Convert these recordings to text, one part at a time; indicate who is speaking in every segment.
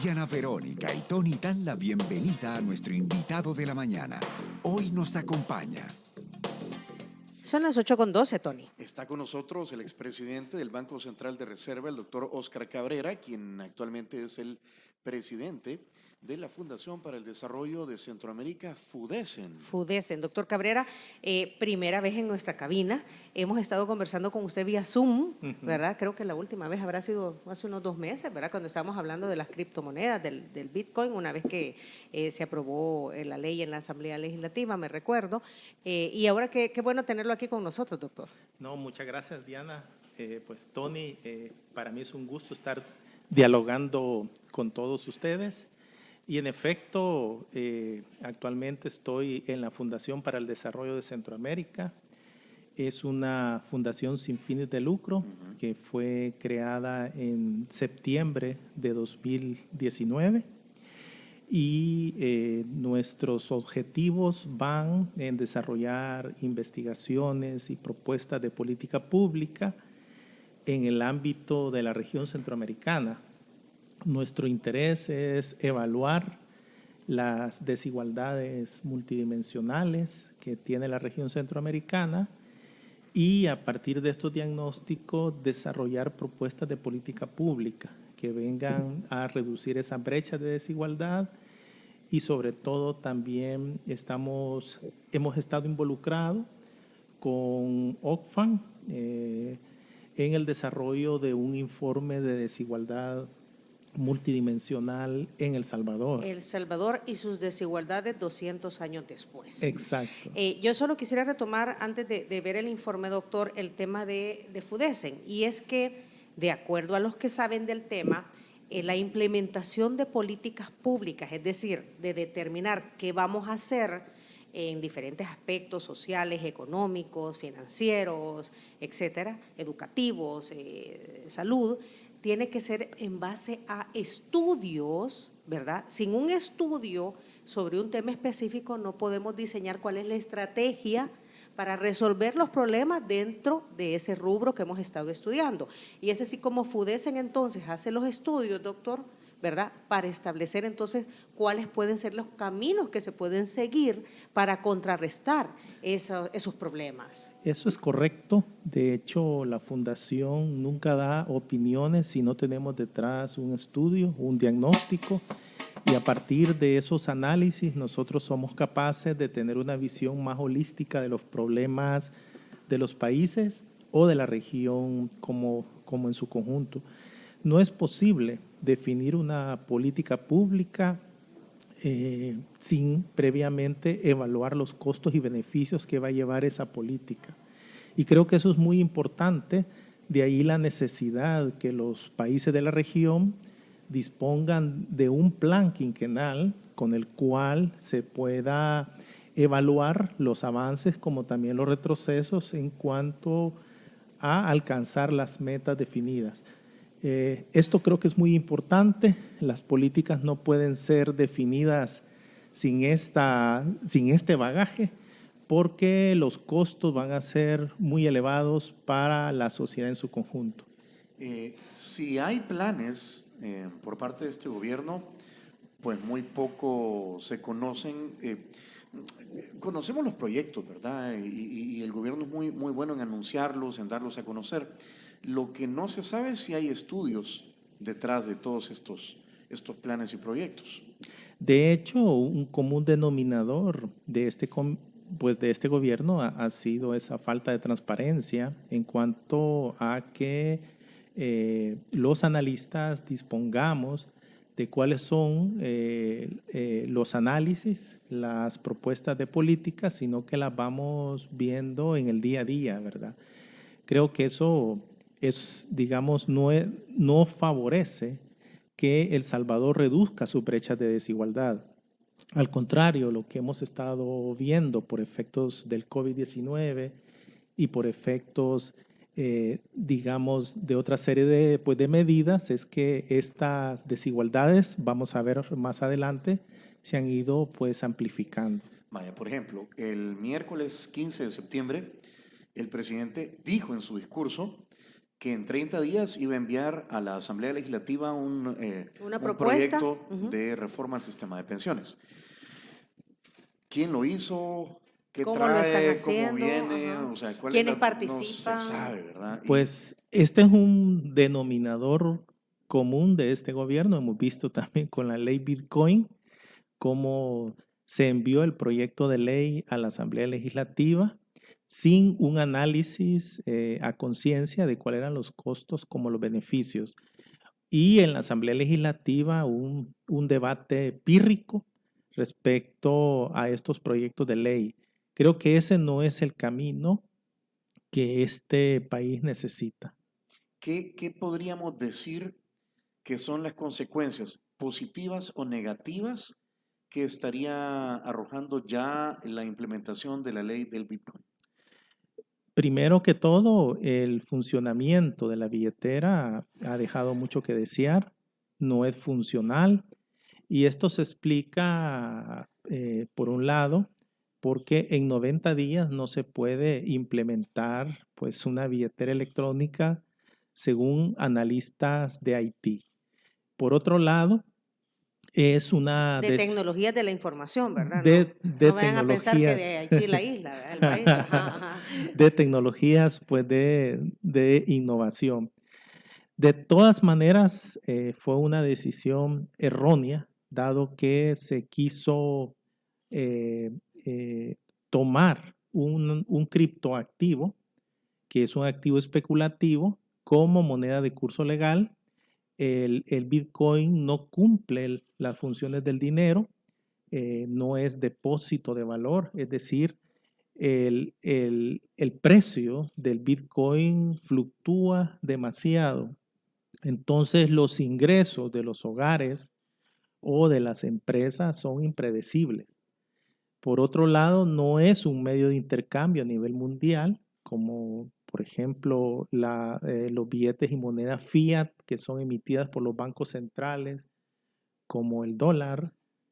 Speaker 1: Diana Verónica y Tony dan la bienvenida a nuestro invitado de la mañana. Hoy nos acompaña.
Speaker 2: Son las 8:12, Tony.
Speaker 3: Está con nosotros el expresidente del Banco Central de Reserva, el doctor Óscar Cabrera, quien actualmente es el presidente de la Fundación para el Desarrollo de Centroamérica, FUDECEN.
Speaker 2: FUDECEN. Doctor Cabrera, primera vez en nuestra cabina. Hemos estado conversando con usted vía Zoom, ¿verdad? Creo que la última vez habrá sido hace unos 2 meses, ¿verdad? Cuando estábamos hablando de las criptomonedas, del Bitcoin, una vez que se aprobó la ley en la Asamblea Legislativa, me recuerdo. Y ahora qué bueno tenerlo aquí con nosotros, doctor.
Speaker 4: No, muchas gracias, Diana. Pues, Tony, para mí es un gusto estar dialogando con todos ustedes. Y en efecto, actualmente estoy en la Fundación para el Desarrollo de Centroamérica. Es una fundación sin fines de lucro que fue creada en septiembre de 2019 y nuestros objetivos van en desarrollar investigaciones y propuestas de política pública en el ámbito de la región centroamericana. Nuestro interés es evaluar las desigualdades multidimensionales que tiene la región centroamericana y a partir de estos diagnósticos desarrollar propuestas de política pública que vengan a reducir esas brechas de desigualdad y sobre todo también hemos estado involucrados con Oxfam en el desarrollo de un informe de desigualdad multidimensional en El Salvador.
Speaker 2: El Salvador y sus desigualdades 200 años después.
Speaker 4: Exacto.
Speaker 2: Yo solo quisiera retomar, antes de ver el informe, doctor, el tema de FUDECEN, y es que, de acuerdo a los que saben del tema, la implementación de políticas públicas, es decir, de determinar qué vamos a hacer en diferentes aspectos sociales, económicos, financieros, etcétera, educativos, salud, tiene que ser en base a estudios, ¿verdad? Sin un estudio sobre un tema específico no podemos diseñar cuál es la estrategia para resolver los problemas dentro de ese rubro que hemos estado estudiando. Y es así como FUDECEN entonces hace los estudios, doctor, ¿verdad? Para establecer entonces cuáles pueden ser los caminos que se pueden seguir para contrarrestar esos problemas.
Speaker 4: Eso es correcto. De hecho, la Fundación nunca da opiniones si no tenemos detrás un estudio, un diagnóstico. Y a partir de esos análisis nosotros somos capaces de tener una visión más holística de los problemas de los países o de la región como en su conjunto. No es posible definir una política pública sin previamente evaluar los costos y beneficios que va a llevar esa política. Y creo que eso es muy importante, de ahí la necesidad que los países de la región dispongan de un plan quinquenal con el cual se pueda evaluar los avances como también los retrocesos en cuanto a alcanzar las metas definidas. Esto creo que es muy importante. Las políticas no pueden ser definidas sin este bagaje, porque los costos van a ser muy elevados para la sociedad en su conjunto.
Speaker 3: Si hay planes por parte de este gobierno, pues muy poco se conocen. Conocemos los proyectos, ¿verdad? Y el gobierno es muy bueno en anunciarlos, en darlos a conocer. Lo que no se sabe es si hay estudios detrás de todos estos planes y proyectos.
Speaker 4: De hecho, un común denominador de este gobierno ha sido esa falta de transparencia en cuanto a que los analistas dispongamos de cuáles son los análisis, las propuestas de política, sino que las vamos viendo en el día a día, ¿verdad? Creo que eso no favorece que El Salvador reduzca sus brechas de desigualdad. Al contrario, lo que hemos estado viendo por efectos del COVID-19 y por efectos, de otra serie de medidas, es que estas desigualdades, vamos a ver más adelante, se han ido amplificando.
Speaker 3: Vaya, por ejemplo, el miércoles 15 de septiembre, el presidente dijo en su discurso que en 30 días iba a enviar a la Asamblea Legislativa
Speaker 2: Una
Speaker 3: un
Speaker 2: propuesta.
Speaker 3: proyecto de reforma al sistema de pensiones. ¿Quién lo hizo? ¿Qué
Speaker 2: ¿Cómo lo están
Speaker 3: trae? ¿Cómo
Speaker 2: haciendo?
Speaker 3: viene?
Speaker 2: Ajá.
Speaker 3: O sea, ¿cuál es
Speaker 2: ¿Quiénes
Speaker 3: no
Speaker 2: participan?
Speaker 3: se sabe, ¿verdad?
Speaker 4: Pues este es un denominador común de este gobierno. Hemos visto también con la ley Bitcoin cómo se envió el proyecto de ley a la Asamblea Legislativa sin un análisis a conciencia de cuáles eran los costos como los beneficios. Y en la Asamblea Legislativa un debate pírrico respecto a estos proyectos de ley. Creo que ese no es el camino que este país necesita.
Speaker 3: ¿Qué podríamos decir que son las consecuencias positivas o negativas que estaría arrojando ya la implementación de la ley del Bitcoin?
Speaker 4: Primero que todo, el funcionamiento de la billetera ha dejado mucho que desear, no es funcional y esto se explica, por un lado, porque en 90 días no se puede implementar pues, una billetera electrónica según analistas de Haití. Por otro lado, es una
Speaker 2: De tecnologías de la información, ¿verdad?
Speaker 4: de
Speaker 2: No vayan a pensar que
Speaker 4: tecnologías
Speaker 2: de Haití la isla, ¿verdad? El país. Ajá, ajá.
Speaker 4: de tecnologías pues de innovación. De todas maneras, fue una decisión errónea, dado que se quiso eh, tomar un criptoactivo, que es un activo especulativo, como moneda de curso legal. El Bitcoin no cumple las funciones del dinero, no es depósito de valor, es decir, el precio del Bitcoin fluctúa demasiado. Entonces los ingresos de los hogares o de las empresas son impredecibles. Por otro lado, no es un medio de intercambio a nivel mundial, como por ejemplo los billetes y monedas fiat que son emitidas por los bancos centrales, como el dólar,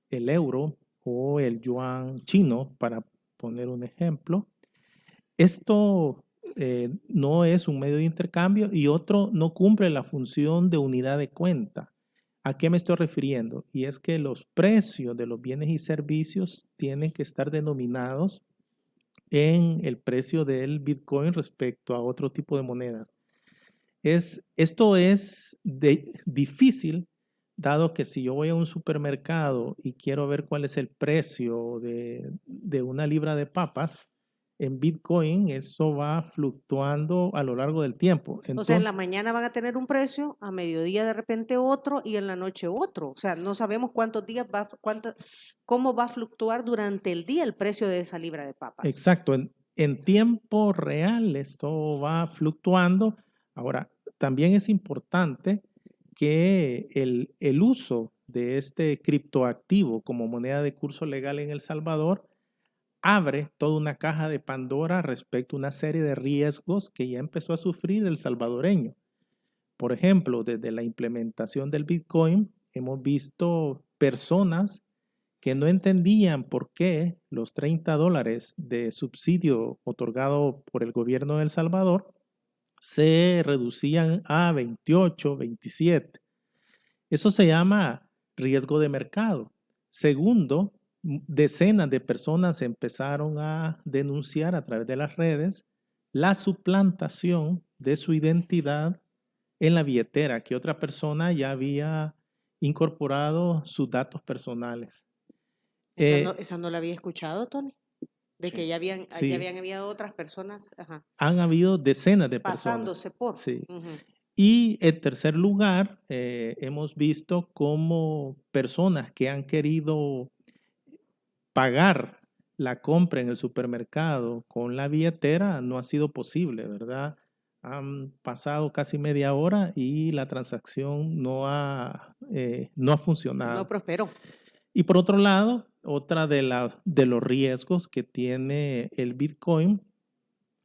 Speaker 4: el euro o el yuan chino, para poner un ejemplo. Esto no es un medio de intercambio y otro no cumple la función de unidad de cuenta. ¿A qué me estoy refiriendo? Y es que los precios de los bienes y servicios tienen que estar denominados en el precio del Bitcoin respecto a otro tipo de monedas. Esto es difícil, dado que si yo voy a un supermercado y quiero ver cuál es el precio de una libra de papas, en Bitcoin eso va fluctuando a lo largo del tiempo.
Speaker 2: O sea, en la mañana van a tener un precio, a mediodía de repente otro y en la noche otro. O sea, no sabemos cuántos días cómo va a fluctuar durante el día el precio de esa libra de papas.
Speaker 4: Exacto, en tiempo real esto va fluctuando. Ahora, también es importante que el uso de este criptoactivo como moneda de curso legal en El Salvador abre toda una caja de Pandora respecto a una serie de riesgos que ya empezó a sufrir el salvadoreño. Por ejemplo, desde la implementación del Bitcoin, hemos visto personas que no entendían por qué los $30 de subsidio otorgado por el gobierno de El Salvador se reducían a 28, 27. Eso se llama riesgo de mercado. Segundo, decenas de personas empezaron a denunciar a través de las redes la suplantación de su identidad en la billetera, que otra persona ya había incorporado sus datos personales.
Speaker 2: Esa no la había escuchado, Tony. De
Speaker 3: Sí.
Speaker 2: que ya habían habido otras personas
Speaker 4: Han habido decenas de personas.
Speaker 2: pasándose por.
Speaker 4: Sí.
Speaker 2: Ujú.
Speaker 4: Y en tercer lugar, hemos visto cómo personas que han querido pagar la compra en el supermercado con la billetera no ha sido posible, ¿verdad? Han pasado casi media hora y la transacción no ha funcionado.
Speaker 2: No prosperó.
Speaker 4: Y por otro lado, otra de los riesgos que tiene el Bitcoin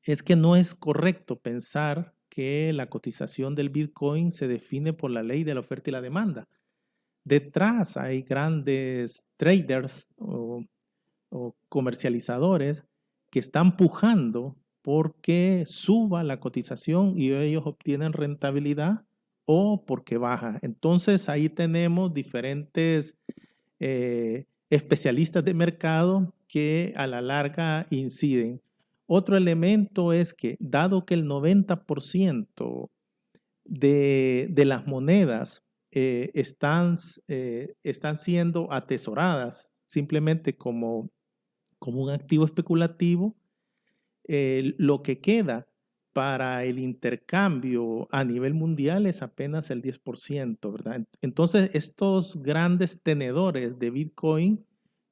Speaker 4: es que no es correcto pensar que la cotización del Bitcoin se define por la ley de la oferta y la demanda. Detrás hay grandes traders o comercializadores que están pujando porque suba la cotización y ellos obtienen rentabilidad o porque baja. Entonces ahí tenemos diferentes especialistas de mercado que a la larga inciden. Otro elemento es que dado que el 90% de las monedas están siendo atesoradas simplemente como un activo especulativo, lo que queda para el intercambio a nivel mundial es apenas el 10%, ¿verdad? Entonces, estos grandes tenedores de Bitcoin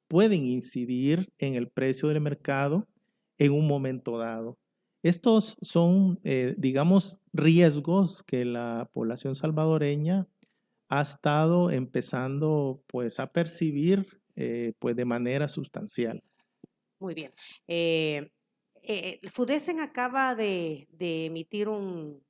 Speaker 4: pueden incidir en el precio del mercado en un momento dado. Estos son, digamos, riesgos que la población salvadoreña ha estado empezando pues, a percibir pues, de manera sustancial.
Speaker 2: Muy bien. FUDESEN acaba de emitir un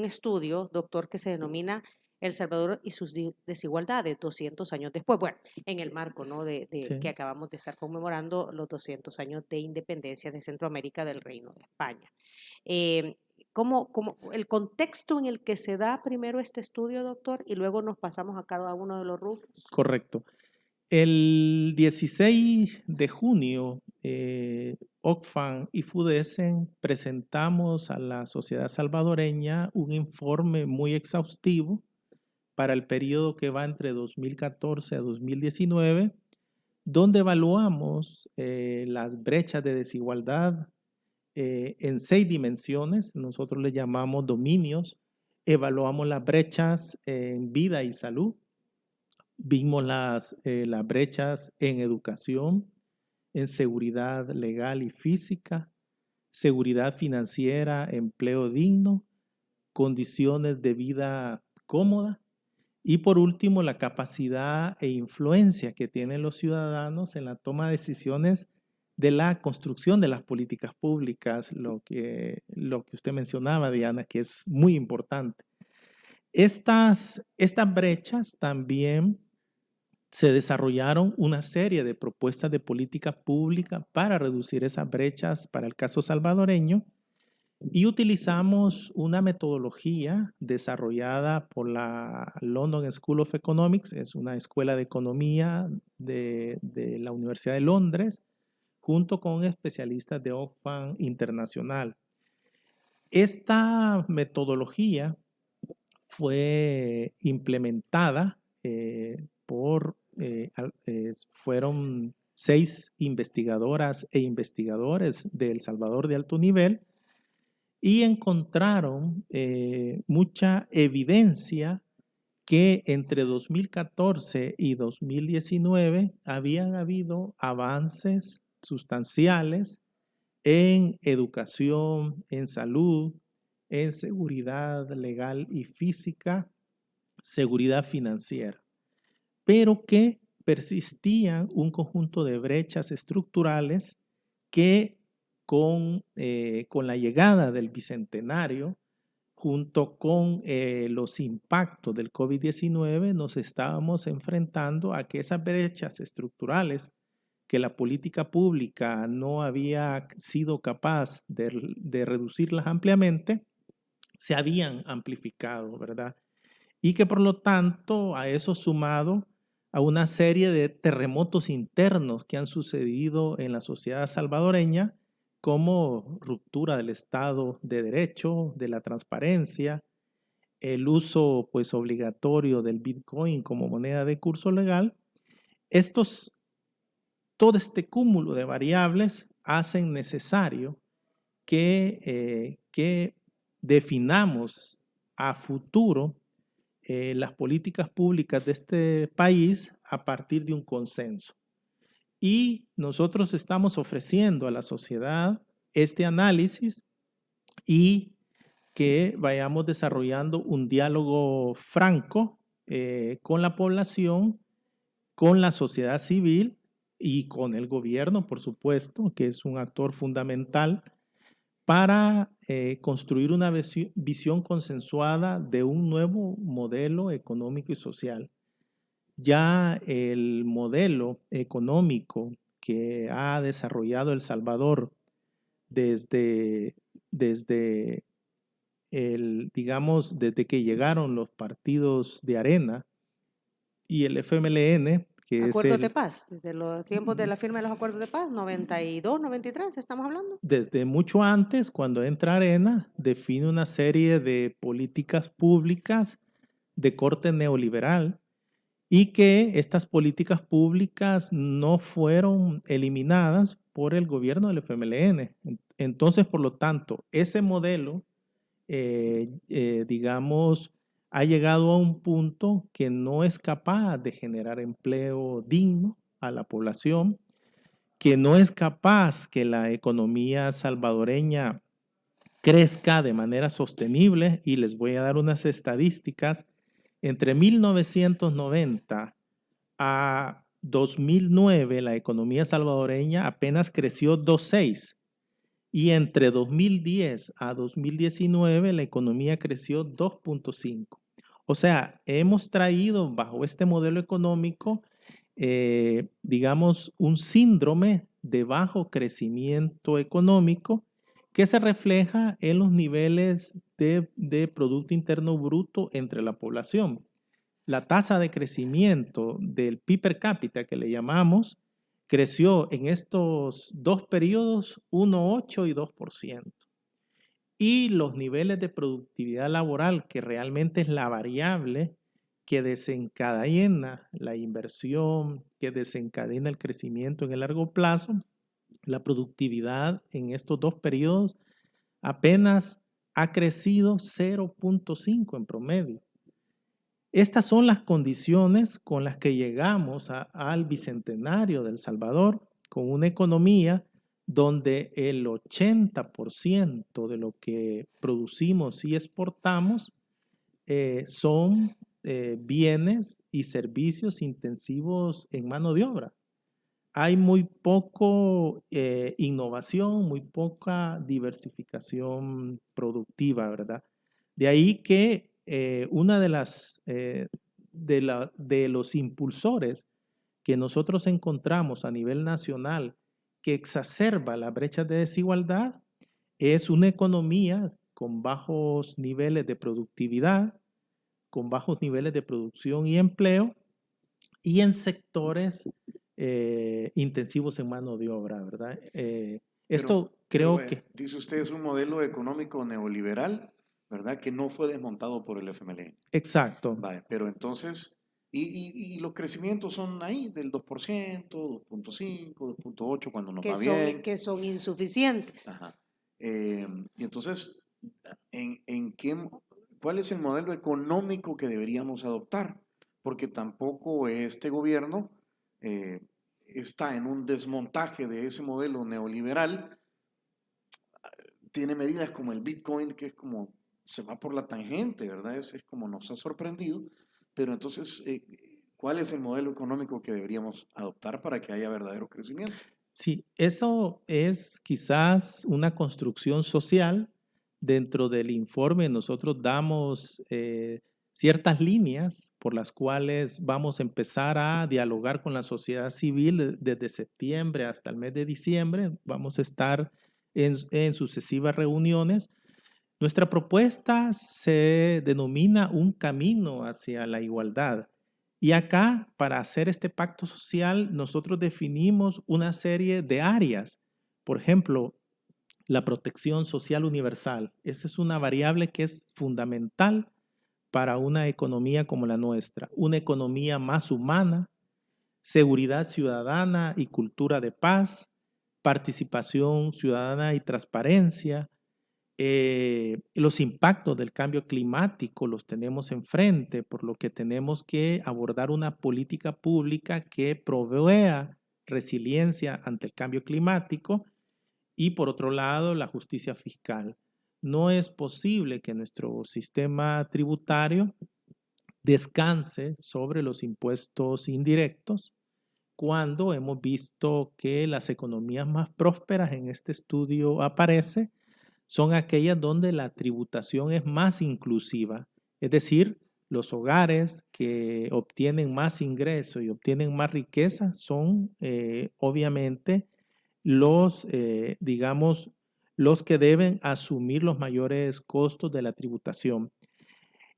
Speaker 2: estudio, doctor, que se denomina El Salvador y sus desigualdades 200 años después. Bueno, en el marco, ¿no?, de
Speaker 4: Sí.
Speaker 2: que acabamos de estar conmemorando los 200 años de independencia de Centroamérica del Reino de España. ¿Cómo el contexto en el que se da primero este estudio, doctor, y luego nos pasamos a cada uno de los rubros?
Speaker 4: Correcto. El 16 de junio, OCFAN y FUDESEN presentamos a la sociedad salvadoreña un informe muy exhaustivo para el periodo que va entre 2014 a 2019, donde evaluamos las brechas de desigualdad en 6 dimensiones, nosotros le llamamos dominios. Evaluamos las brechas en vida y salud, vimos las brechas en educación, en seguridad legal y física, seguridad financiera, empleo digno, condiciones de vida cómoda y por último la capacidad e influencia que tienen los ciudadanos en la toma de decisiones de la construcción de las políticas públicas, lo que usted mencionaba, Diana, que es muy importante. Estas brechas también se desarrollaron una serie de propuestas de política pública para reducir esas brechas para el caso salvadoreño y utilizamos una metodología desarrollada por la London School of Economics, es una escuela de economía de la Universidad de Londres, junto con especialistas de OCFAN Internacional. Esta metodología fue implementada fueron 6 investigadoras e investigadores de El Salvador de alto nivel y encontraron mucha evidencia que entre 2014 y 2019 habían habido avances sustanciales en educación, en salud, en seguridad legal y física, seguridad financiera, pero que persistían un conjunto de brechas estructurales que con la llegada del Bicentenario, junto con los impactos del COVID-19, nos estábamos enfrentando a que esas brechas estructurales que la política pública no había sido capaz de reducirlas ampliamente, se habían amplificado, ¿verdad? Y que por lo tanto a eso sumado a una serie de terremotos internos que han sucedido en la sociedad salvadoreña, como ruptura del Estado de Derecho, de la transparencia, el uso pues obligatorio del Bitcoin como moneda de curso legal, todo este cúmulo de variables hacen necesario que definamos a futuro las políticas públicas de este país a partir de un consenso. Y nosotros estamos ofreciendo a la sociedad este análisis y que vayamos desarrollando un diálogo franco con la población, con la sociedad civil y con el gobierno, por supuesto, que es un actor fundamental para construir una visión consensuada de un nuevo modelo económico y social. Ya el modelo económico que ha desarrollado El Salvador desde, desde desde que llegaron los partidos de Arena y el FMLN, que es
Speaker 2: Acuerdos de paz, desde los tiempos de la firma de los acuerdos de paz, 92, 93, estamos hablando.
Speaker 4: desde mucho antes, cuando entra Arena, define una serie de políticas públicas de corte neoliberal y que estas políticas públicas no fueron eliminadas por el gobierno del FMLN. Entonces, por lo tanto, ese modelo, digamos, ha llegado a un punto que no es capaz de generar empleo digno a la población, que no es capaz que la economía salvadoreña crezca de manera sostenible. Y les voy a dar unas estadísticas. Entre 1990 a 2009, la economía salvadoreña apenas creció 2,6. Y entre 2010 a 2019, la economía creció 2,5. O sea, hemos traído bajo este modelo económico, digamos, un síndrome de bajo crecimiento económico que se refleja en los niveles de Producto Interno Bruto entre la población. La tasa de crecimiento del PIB per cápita, que le llamamos, creció en estos dos periodos 1,8 y 2%. Y los niveles de productividad laboral, que realmente es la variable que desencadena la inversión, que desencadena el crecimiento en el largo plazo, la productividad en estos dos periodos apenas ha crecido 0,5 en promedio. Estas son las condiciones con las que llegamos al bicentenario de El Salvador, con una economía donde el 80% de lo que producimos y exportamos son bienes y servicios intensivos en mano de obra. Hay muy poco innovación, muy poca diversificación productiva, ¿verdad? De ahí que una de los impulsores que nosotros encontramos a nivel nacional que exacerba las brechas de desigualdad es una economía con bajos niveles de productividad, con bajos niveles de producción y empleo, y en sectores intensivos en mano de obra, ¿verdad? Esto creo que...
Speaker 3: Dice usted, es un modelo económico neoliberal, ¿verdad? Que no fue desmontado por el FMLN.
Speaker 4: Exacto.
Speaker 3: Vale, pero entonces, y los crecimientos son ahí del 2%, 2,5, 2,8 cuando nos va bien.
Speaker 2: Que son insuficientes.
Speaker 3: Ajá. Y entonces, ¿cuál es el modelo económico que deberíamos adoptar? Porque tampoco este gobierno está en un desmontaje de ese modelo neoliberal. Tiene medidas como el Bitcoin, que es como se va por la tangente, ¿verdad? Es como nos ha sorprendido. Pero entonces, ¿cuál es el modelo económico que deberíamos adoptar para que haya verdadero crecimiento?
Speaker 4: Sí, eso es quizás una construcción social. Dentro del informe nosotros damos ciertas líneas por las cuales vamos a empezar a dialogar con la sociedad civil desde septiembre hasta el mes de diciembre. Vamos a estar en sucesivas reuniones. Nuestra propuesta se denomina un camino hacia la igualdad. Y acá, para hacer este pacto social, nosotros definimos una serie de áreas. Por ejemplo, la protección social universal. Esa es una variable que es fundamental para una economía como la nuestra. Una economía más humana, seguridad ciudadana y cultura de paz, participación ciudadana y transparencia. Los impactos del cambio climático los tenemos enfrente, por lo que tenemos que abordar una política pública que provea resiliencia ante el cambio climático. Y por otro lado, la justicia fiscal. No es posible que nuestro sistema tributario descanse sobre los impuestos indirectos cuando hemos visto que las economías más prósperas, en este estudio aparece, son aquellas donde la tributación es más inclusiva, es decir, los hogares que obtienen más ingresos y obtienen más riqueza son obviamente los, digamos, los que deben asumir los mayores costos de la tributación.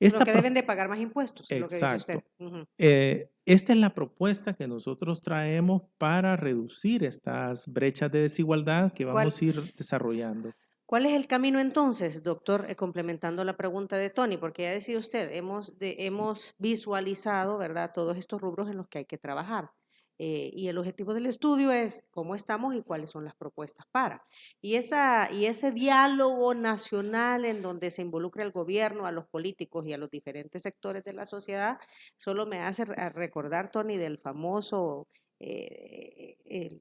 Speaker 2: Los que deben de pagar más impuestos, es lo que dice usted.
Speaker 4: Exacto. Esta es la propuesta que nosotros traemos para reducir estas brechas de desigualdad que vamos a ir desarrollando.
Speaker 2: ¿Cuál es el camino entonces, doctor, complementando la pregunta de Tony? Porque ya decía usted, hemos visualizado, ¿verdad?, todos estos rubros en los que hay que trabajar. Y el objetivo del estudio es cómo estamos y cuáles son las propuestas para. Y ese diálogo nacional en donde se involucra el gobierno, a los políticos y a los diferentes sectores de la sociedad, solo me hace recordar, Tony, del famoso,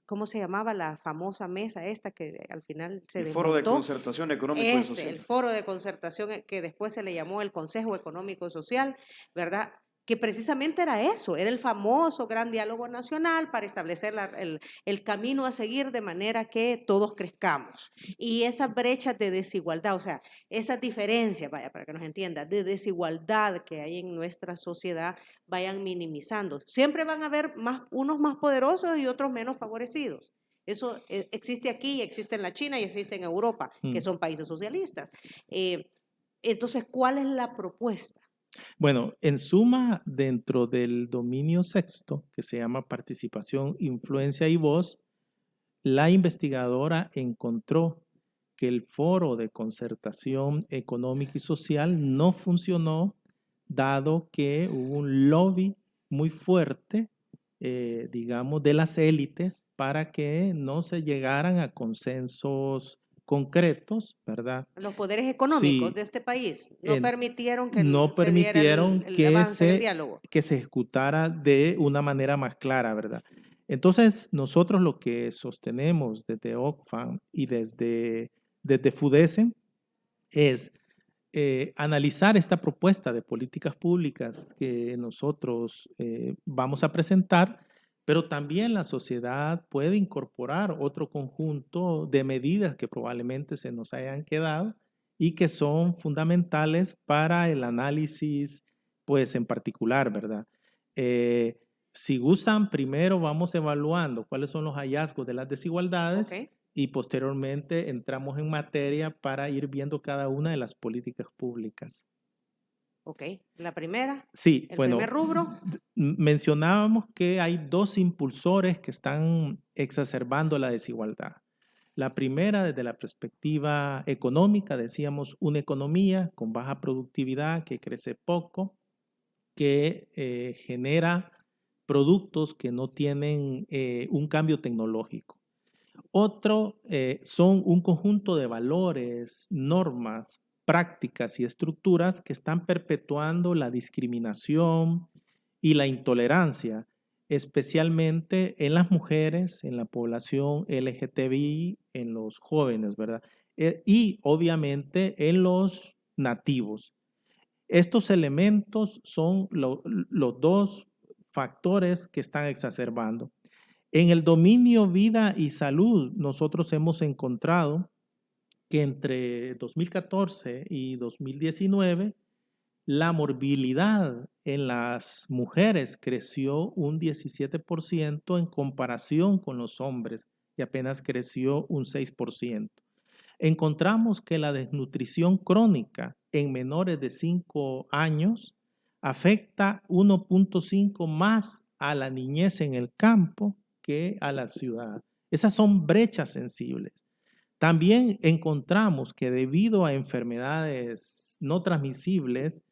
Speaker 2: ¿cómo se llamaba la famosa mesa esta que al final se
Speaker 3: El
Speaker 2: desmontó?
Speaker 3: Foro de Concertación Económico y Social.
Speaker 2: El Foro de Concertación que después se le llamó el Consejo Económico y Social, ¿verdad?, que precisamente era eso, era el famoso gran diálogo nacional para establecer el camino a seguir de manera que todos crezcamos. Y esas brechas de desigualdad, o sea, esas diferencias, vaya, para que nos entienda, de desigualdad que hay en nuestra sociedad, vayan minimizando. Siempre van a haber unos más poderosos y otros menos favorecidos. Eso existe aquí, existe en la China y existe en Europa, que son países socialistas. Entonces, ¿cuál es la propuesta?
Speaker 4: Bueno, en suma, dentro del dominio sexto, que se llama participación, influencia y voz, la investigadora encontró que el foro de concertación económica y social no funcionó, dado que hubo un lobby muy fuerte, digamos, de las élites para que no se llegaran a consensos concretos, ¿verdad?
Speaker 2: Los poderes económicos
Speaker 4: Sí,
Speaker 2: de este país no permitieron que
Speaker 4: no
Speaker 2: se diera
Speaker 4: permitieron
Speaker 2: el avance del diálogo.
Speaker 4: que se ejecutara de una manera más clara, ¿verdad? Entonces, nosotros lo que sostenemos desde Oxfam y desde FUDESE es analizar esta propuesta de políticas públicas que nosotros vamos a presentar, pero también la sociedad puede incorporar otro conjunto de medidas que probablemente se nos hayan quedado y que son fundamentales para el análisis, pues en particular, ¿verdad? Si gustan, primero vamos evaluando cuáles son los hallazgos de las desigualdades.
Speaker 2: Okay.
Speaker 4: Y posteriormente entramos en materia para ir viendo cada una de las políticas públicas.
Speaker 2: Ok, la primera.
Speaker 4: Sí,
Speaker 2: el
Speaker 4: bueno,
Speaker 2: primer rubro.
Speaker 4: Mencionábamos que hay dos impulsores que están exacerbando la desigualdad. La primera, desde la perspectiva económica, decíamos una economía con baja productividad que crece poco, que genera productos que no tienen un cambio tecnológico. Otro son un conjunto de valores, normas, prácticas y estructuras que están perpetuando la discriminación y la intolerancia, especialmente en las mujeres, en la población LGTBI, en los jóvenes, ¿verdad? Y obviamente en los nativos. Estos elementos son los dos factores que están exacerbando. En el dominio vida y salud, nosotros hemos encontrado que entre 2014 y 2019, la morbilidad en las mujeres creció un 17% en comparación con los hombres, y apenas creció un 6%. Encontramos que la desnutrición crónica en menores de 5 años afecta 1.5 más a la niñez en el campo que a la ciudad. Esas son brechas sensibles. También encontramos que debido a enfermedades no transmisibles,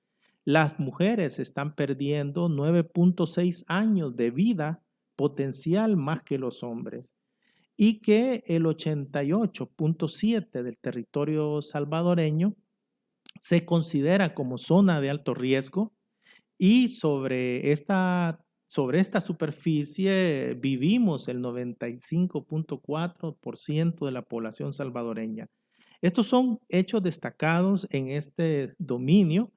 Speaker 4: las mujeres están perdiendo 9.6 años de vida potencial más que los hombres y que el 88.7 del territorio salvadoreño se considera como zona de alto riesgo y sobre esta superficie vivimos el 95.4% de la población salvadoreña. Estos son hechos destacados en este dominio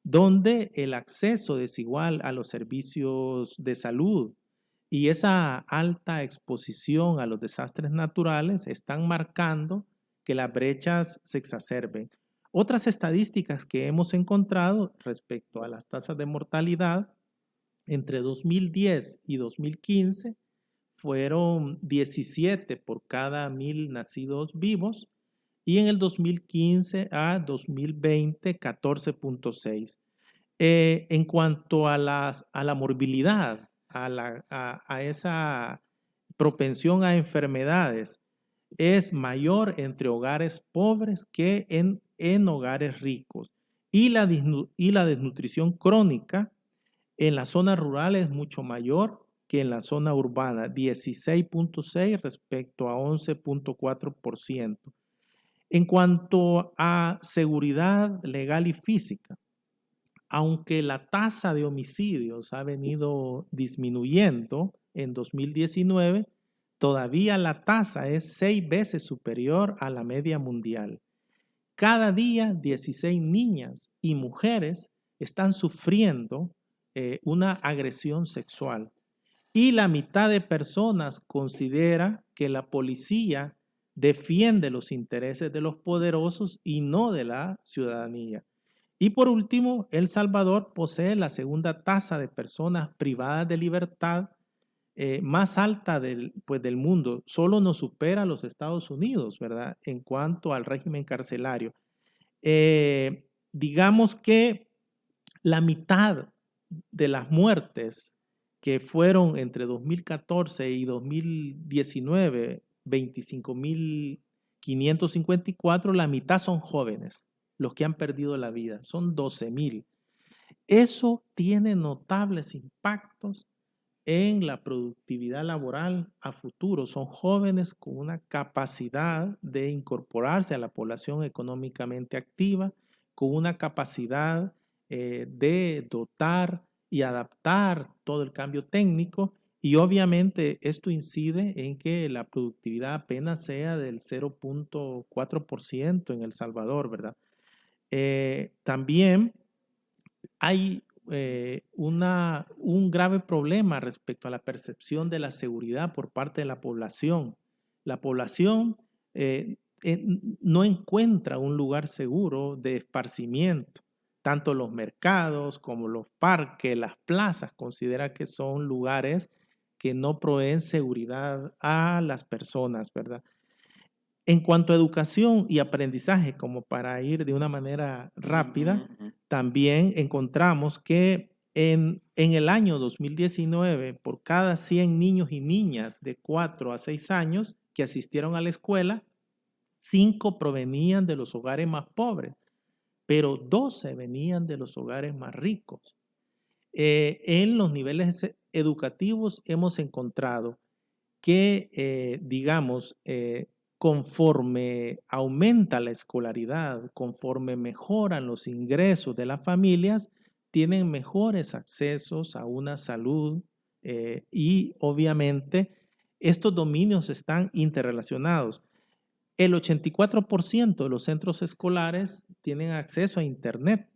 Speaker 4: donde el acceso desigual a los servicios de salud y esa alta exposición a los desastres naturales están marcando que las brechas se exacerben. Otras estadísticas que hemos encontrado respecto a las tasas de mortalidad entre 2010 y 2015 fueron 17 por cada 1,000 nacidos vivos y en el 2015 a 2020 14.6. En cuanto a la morbilidad, a esa propensión a enfermedades, es mayor entre hogares pobres que en hogares ricos. Y la desnutrición crónica en la zona rural es mucho mayor que en la zona urbana, 16.6 respecto a 11.4%. En cuanto a seguridad legal y física, aunque la tasa de homicidios ha venido disminuyendo en 2019, todavía la tasa es 6 veces superior a la media mundial. Cada día 16 niñas y mujeres están sufriendo una agresión sexual y la mitad de personas considera que la policía defiende los intereses de los poderosos y no de la ciudadanía. Y por último, El Salvador posee la segunda tasa de personas privadas de libertad más alta del mundo. Solo nos supera a los Estados Unidos, ¿verdad? En cuanto al régimen carcelario. Digamos que la mitad de las muertes que fueron entre 2014 y 2019, 25.554, la mitad son jóvenes, los que han perdido la vida, son 12.000. Eso tiene notables impactos en la productividad laboral a futuro. Son jóvenes con una capacidad de incorporarse a la población económicamente activa, con una capacidad de dotar y adaptar todo el cambio técnico, y obviamente esto incide en que la productividad apenas sea del 0.4% en El Salvador, ¿verdad? También hay un grave problema respecto a la percepción de la seguridad por parte de la población. La población no encuentra un lugar seguro de esparcimiento. Tanto los mercados como los parques, las plazas, considera que son lugares que no proveen seguridad a las personas, ¿verdad? En cuanto a educación y aprendizaje, como para ir de una manera rápida, también encontramos que en el año 2019, por cada 100 niños y niñas de 4 a 6 años que asistieron a la escuela, 5 provenían de los hogares más pobres, pero 12 venían de los hogares más ricos. En los niveles educativos hemos encontrado que, conforme aumenta la escolaridad, conforme mejoran los ingresos de las familias, tienen mejores accesos a una salud y obviamente estos dominios están interrelacionados. El 84% de los centros escolares tienen acceso a Internet.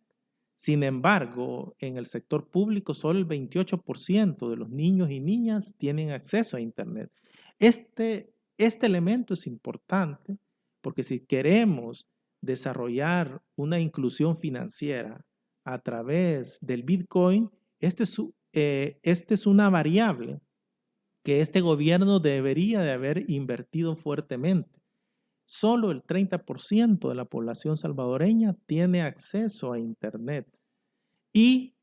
Speaker 4: Sin embargo, en el sector público solo el 28% de los niños y niñas tienen acceso a Internet. Este elemento es importante porque si queremos desarrollar una inclusión financiera a través del Bitcoin, esta es una variable que este gobierno debería de haber invertido fuertemente. Solo el 30% de la población salvadoreña tiene acceso a Internet y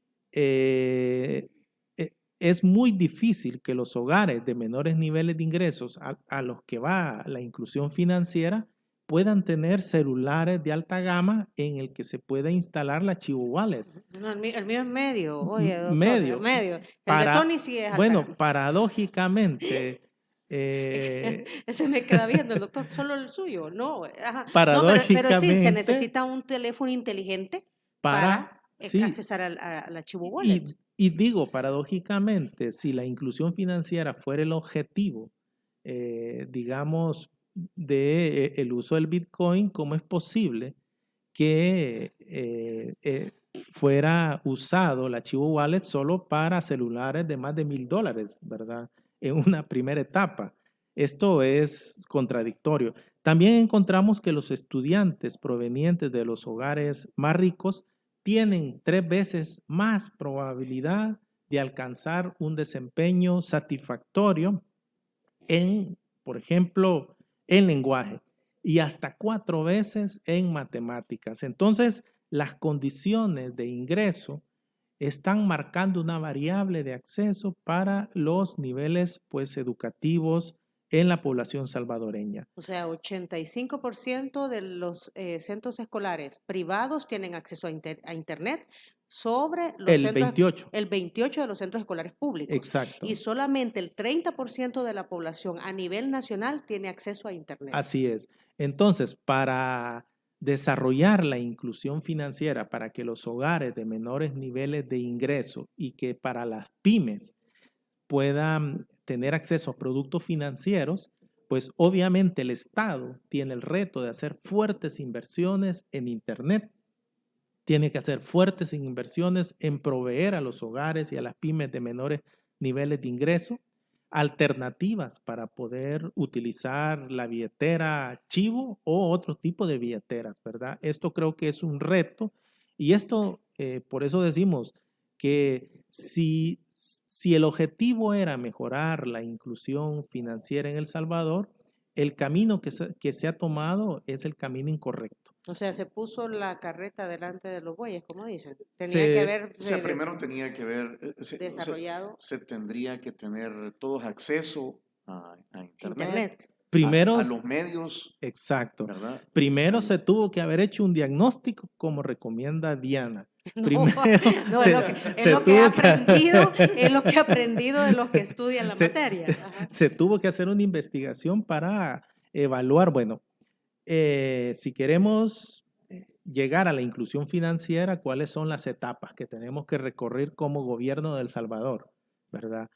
Speaker 4: es muy difícil que los hogares de menores niveles de ingresos a los que va la inclusión financiera puedan tener celulares de alta gama en el que se pueda instalar la Chivo Wallet.
Speaker 2: No, el mío es medio, oye, doctor,
Speaker 4: Medio.
Speaker 2: medio. El de Tony sí es alta
Speaker 4: Bueno,
Speaker 2: gama.
Speaker 4: paradójicamente...
Speaker 2: Ese me queda viendo el doctor, solo el suyo, no. Ajá.
Speaker 4: Paradójicamente,
Speaker 2: no, pero sí, se necesita un teléfono inteligente para
Speaker 4: sí,
Speaker 2: accesar a la Chivo Wallet.
Speaker 4: y digo, paradójicamente, si la inclusión financiera fuera el objetivo, digamos, del uso del Bitcoin, ¿cómo es posible que fuera usado la Chivo Wallet solo para celulares de más de $1,000, ¿verdad? En una primera etapa. Esto es contradictorio. También encontramos que los estudiantes provenientes de los hogares más ricos tienen 3 veces más probabilidad de alcanzar un desempeño satisfactorio en, por ejemplo, en lenguaje. y hasta 4 veces en matemáticas. Entonces, las condiciones de ingreso están marcando una variable de acceso para los niveles pues, educativos en la población salvadoreña.
Speaker 2: O sea, 85% de los centros escolares privados tienen acceso a Internet sobre los
Speaker 4: El
Speaker 2: centros,
Speaker 4: 28.
Speaker 2: el 28 de los centros escolares públicos.
Speaker 4: Exacto.
Speaker 2: Y solamente el 30% de la población a nivel nacional tiene acceso a Internet.
Speaker 4: Así es. Entonces, para desarrollar la inclusión financiera, para que los hogares de menores niveles de ingreso y que para las pymes puedan tener acceso a productos financieros, pues obviamente el Estado tiene el reto de hacer fuertes inversiones en Internet, tiene que hacer fuertes inversiones en proveer a los hogares y a las pymes de menores niveles de ingreso alternativas para poder utilizar la billetera Chivo o otro tipo de billeteras, ¿verdad? Esto creo que es un reto y esto, por eso decimos que si el objetivo era mejorar la inclusión financiera en El Salvador, el camino que se ha tomado es el camino incorrecto.
Speaker 2: O sea, se puso la carreta delante de los bueyes, como dicen. Tenía que haber
Speaker 3: O sea, primero tenía que haber,
Speaker 2: desarrollado
Speaker 3: se tendría que tener todos acceso a
Speaker 2: Internet.
Speaker 4: Primero,
Speaker 3: a los medios.
Speaker 4: Exacto.
Speaker 3: ¿Verdad?
Speaker 4: Primero se tuvo que haber hecho un diagnóstico como recomienda Diana.
Speaker 2: No,
Speaker 4: Primero,
Speaker 2: no, es lo que he aprendido de los que estudian la materia. Ajá.
Speaker 4: Se tuvo que hacer una investigación para evaluar, bueno, si queremos llegar a la inclusión financiera, cuáles son las etapas que tenemos que recorrer como gobierno de El Salvador, ¿verdad?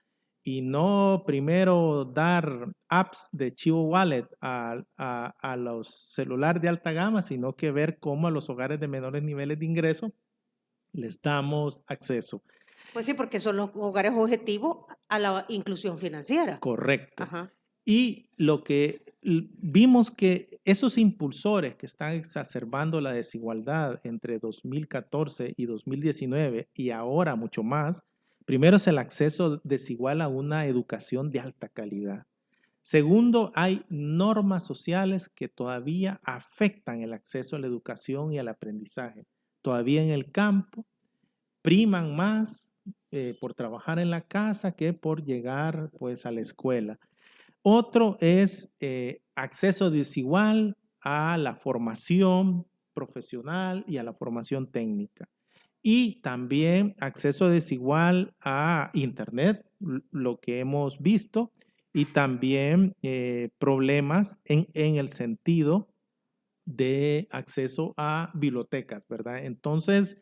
Speaker 4: Y no primero dar apps de Chivo Wallet a los celulares de alta gama, sino que ver cómo a los hogares de menores niveles de ingreso les damos acceso.
Speaker 2: Pues sí, porque son los hogares objetivos a la inclusión financiera.
Speaker 4: Correcto.
Speaker 2: Ajá.
Speaker 4: Y lo que vimos que esos impulsores que están exacerbando la desigualdad entre 2014 y 2019 y ahora mucho más, primero es el acceso desigual a una educación de alta calidad. Segundo, hay normas sociales que todavía afectan el acceso a la educación y al aprendizaje. Todavía en el campo priman más por trabajar en la casa que por llegar pues, a la escuela. Otro es acceso desigual a la formación profesional y a la formación técnica. Y también acceso desigual a Internet, lo que hemos visto, y también problemas en el sentido de acceso a bibliotecas, ¿verdad? Entonces,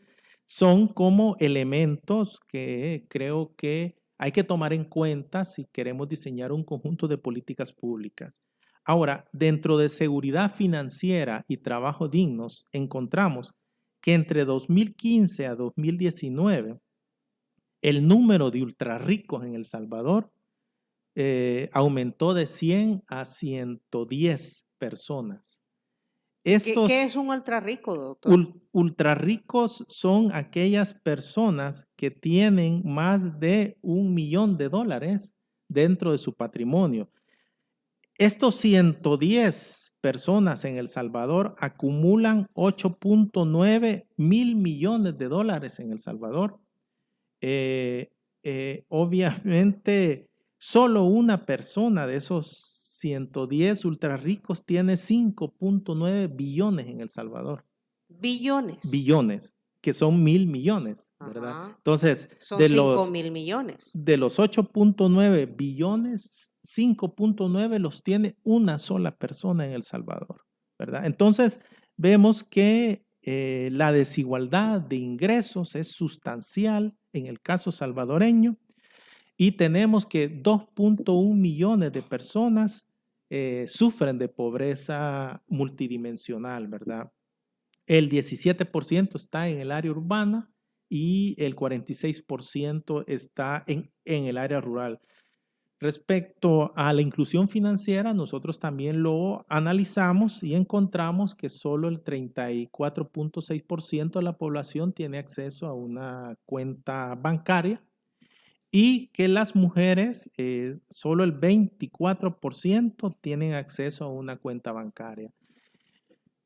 Speaker 4: son como elementos que creo que hay que tomar en cuenta si queremos diseñar un conjunto de políticas públicas. Ahora, dentro de seguridad financiera y trabajo dignos, encontramos que entre 2015 a 2019, el número de ultrarricos en El Salvador aumentó de 100 a 110 personas.
Speaker 2: ¿Qué es un ultrarrico, doctor?
Speaker 4: Ultrarricos son aquellas personas que tienen más de $1 millón dentro de su patrimonio. Estos 110 personas en El Salvador acumulan 8.9 mil millones de dólares en El Salvador. Obviamente, solo una persona de esos 110 ultrarricos tiene 5.9 billones en El Salvador.
Speaker 2: Billones.
Speaker 4: Billones, que son 1.000 millones, ¿verdad?
Speaker 2: Ajá.
Speaker 4: Entonces,
Speaker 2: son 5.000 millones.
Speaker 4: De los 8.9 billones, 5.9 los tiene una sola persona en El Salvador, ¿verdad? Entonces, vemos que la desigualdad de ingresos es sustancial en el caso salvadoreño y tenemos que 2.1 millones de personas sufren de pobreza multidimensional, ¿verdad? El 17% está en el área urbana y el 46% está en el área rural. Respecto a la inclusión financiera, nosotros también lo analizamos y encontramos que solo el 34.6% de la población tiene acceso a una cuenta bancaria y que las mujeres, solo el 24% tienen acceso a una cuenta bancaria.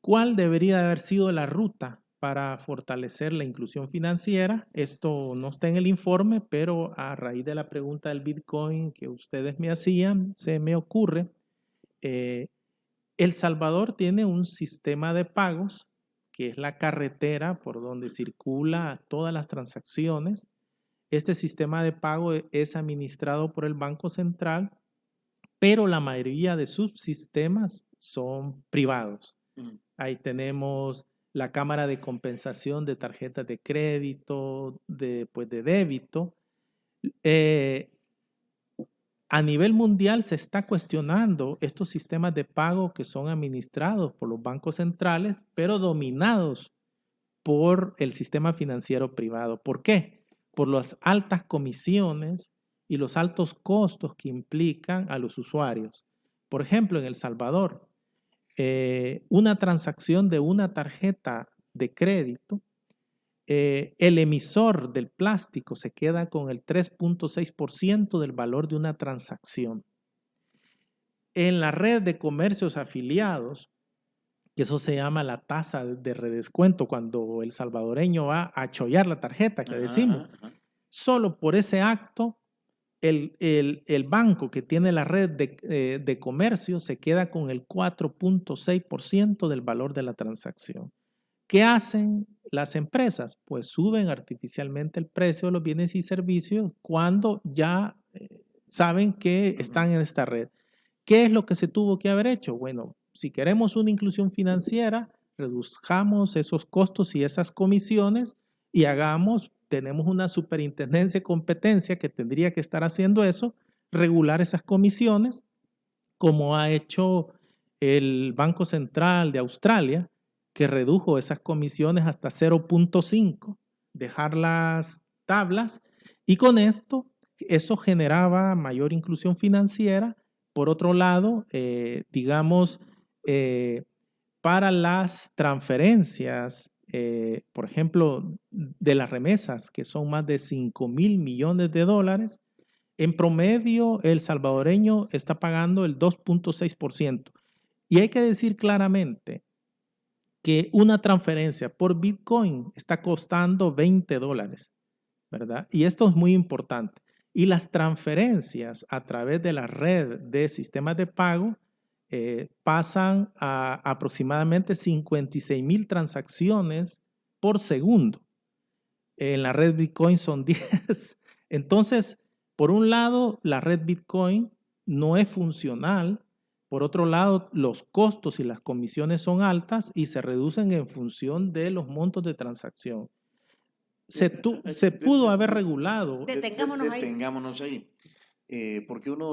Speaker 4: ¿Cuál debería haber sido la ruta para fortalecer la inclusión financiera? Esto no está en el informe, pero a raíz de la pregunta del Bitcoin que ustedes me hacían, se me ocurre. El Salvador tiene un sistema de pagos, que es la carretera por donde circula todas las transacciones. Este sistema de pago es administrado por el Banco Central, pero la mayoría de sus sistemas son privados. Ahí tenemos la Cámara de Compensación de Tarjetas de Crédito, de débito. A nivel mundial se está cuestionando estos sistemas de pago que son administrados por los bancos centrales, pero dominados por el sistema financiero privado. ¿Por qué? Por las altas comisiones y los altos costos que implican a los usuarios. Por ejemplo, en El Salvador, una transacción de una tarjeta de crédito, el emisor del plástico se queda con el 3.6% del valor de una transacción. En la red de comercios afiliados, que eso se llama la tasa de redescuento, cuando el salvadoreño va a chollar la tarjeta, que decimos, solo por ese acto, el banco que tiene la red de comercio se queda con el 4.6% del valor de la transacción. ¿Qué hacen las empresas? Pues suben artificialmente el precio de los bienes y servicios cuando ya saben que están en esta red. ¿Qué es lo que se tuvo que haber hecho? Bueno, si queremos una inclusión financiera, reduzcamos esos costos y esas comisiones y tenemos una superintendencia de competencia que tendría que estar haciendo eso, regular esas comisiones, como ha hecho el Banco Central de Australia, que redujo esas comisiones hasta 0.5, dejar las tablas, y con esto, eso generaba mayor inclusión financiera. Por otro lado, para las transferencias, por ejemplo, de las remesas, que son más de 5,000 millones de dólares, en promedio el salvadoreño está pagando el 2.6%. Y hay que decir claramente que una transferencia por Bitcoin está costando $20, ¿verdad? Y esto es muy importante. Y las transferencias a través de la red de sistemas de pago pasan a aproximadamente 56,000 transacciones por segundo. En la red Bitcoin son 10. Entonces, por un lado, la red Bitcoin no es funcional. Por otro lado, los costos y las comisiones son altas y se reducen en función de los montos de transacción. Se pudo haber regulado.
Speaker 3: Detengámonos ahí. Porque uno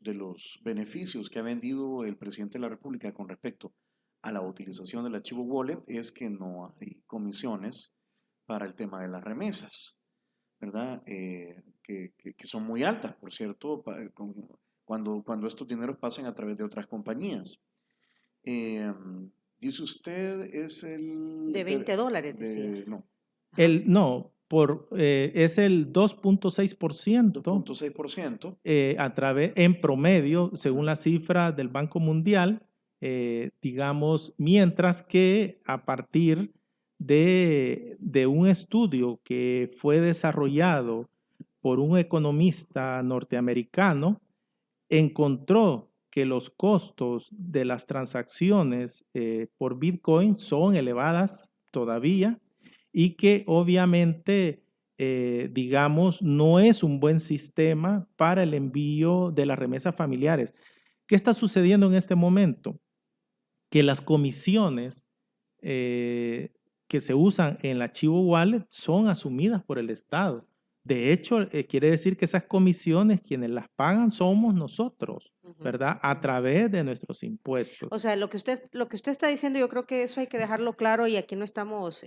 Speaker 3: de los beneficios que ha vendido el presidente de la República con respecto a la utilización del archivo wallet es que no hay comisiones para el tema de las remesas, ¿verdad? Que son muy altas, por cierto, cuando estos dineros pasan a través de otras compañías. Dice usted, es el...
Speaker 2: De $20, decía.
Speaker 3: No.
Speaker 4: Es el 2.6%.
Speaker 3: 2.6%.
Speaker 4: En promedio, según la cifra del Banco Mundial, mientras que a partir de un estudio que fue desarrollado por un economista norteamericano, encontró que los costos de las transacciones por Bitcoin son elevadas todavía y que obviamente, no es un buen sistema para el envío de las remesas familiares. ¿Qué está sucediendo en este momento? Que las comisiones que se usan en el archivo wallet son asumidas por el Estado. De hecho, quiere decir que esas comisiones, quienes las pagan somos nosotros, ¿verdad? A través de nuestros impuestos.
Speaker 2: O sea, lo que usted está diciendo, yo creo que eso hay que dejarlo claro y aquí no estamos